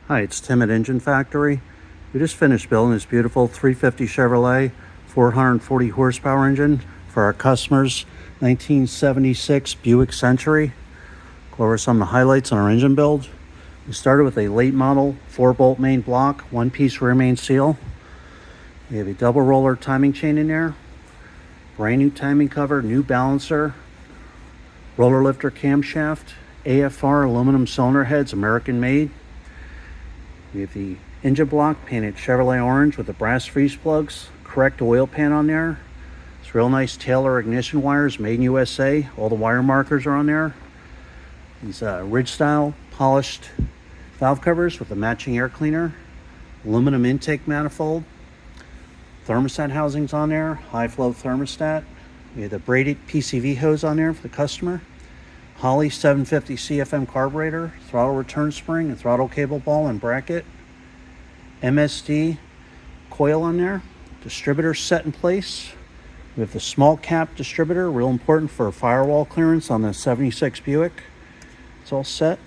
Hi, it's Tim at Engine Factory. We just finished building this beautiful 350 Chevrolet 440 horsepower engine for our customers. 1976 Buick Century. Go over some of the highlights on our engine build. We started with a late model 4-bolt main block, 1-piece rear main seal. We have a double roller timing chain in there, brand new timing cover, new balancer, roller lifter camshaft, AFR aluminum cylinder heads, American made. We have the engine block painted Chevrolet orange with the brass freeze plugs, correct oil pan on there. It's real nice Taylor ignition wires, made in USA. All the wire markers are on there. These ridge style polished valve covers with a matching air cleaner, aluminum intake manifold, thermostat housings on there, high flow thermostat. We have the braided PCV hose on there for the customer. Holley 750 CFM carburetor, throttle return spring, and throttle cable ball and bracket. MSD coil on there. Distributor set in place. We have the small cap distributor, real important for firewall clearance on the 76 Buick. It's all set.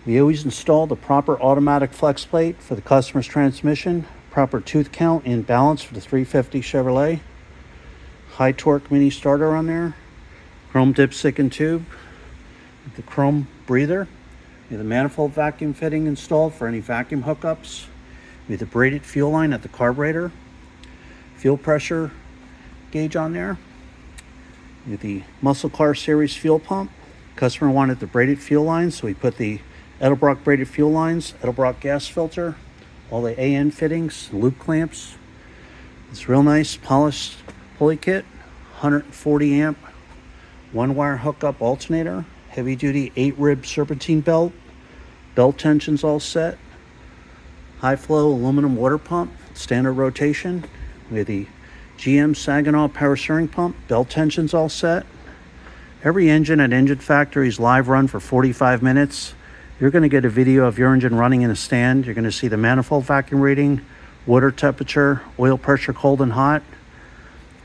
We always install the proper automatic flex plate for the customer's transmission, proper tooth count and balance for the 350 Chevrolet. High torque mini starter on there. Chrome dipstick and tube with the chrome breather. We have the manifold vacuum fitting installed for any vacuum hookups. We have the braided fuel line at the carburetor. Fuel pressure gauge on there. We have the Muscle Car Series fuel pump. Customer wanted the braided fuel lines, so we put the Edelbrock braided fuel lines, Edelbrock gas filter, all the AN fittings, loop clamps. It's real nice polished pulley kit, 140 amp 1-wire hookup alternator, heavy duty 8-rib serpentine belt, belt tensions all set, high flow aluminum water pump, standard rotation. We have the GM Saginaw power steering pump, belt tensions all set. Every engine at Engine Factory is live run for 45 minutes. You're going to get a video of your engine running in a stand. You're going to see the manifold vacuum reading, water temperature, oil pressure cold and hot.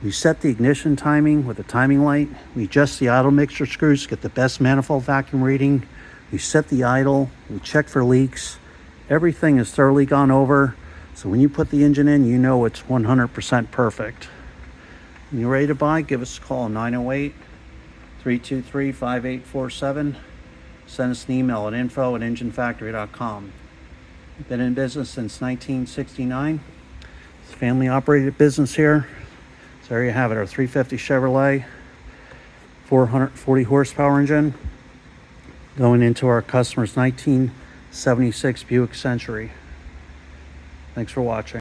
We set the ignition timing with a timing light. We adjust the idle mixture screws to get the best manifold vacuum reading. We set the idle. We check for leaks. Everything is thoroughly gone over. So when you put the engine in, you know it's 100% perfect. When you're ready to buy, give us a call, 908-323-5847. Send us an email at info@enginefactory.com. We've been in business since 1969. It's a family operated business here. So there you have it, our 350 Chevrolet 440 horsepower engine going into our customer's 1976 Buick Century. Thanks for watching.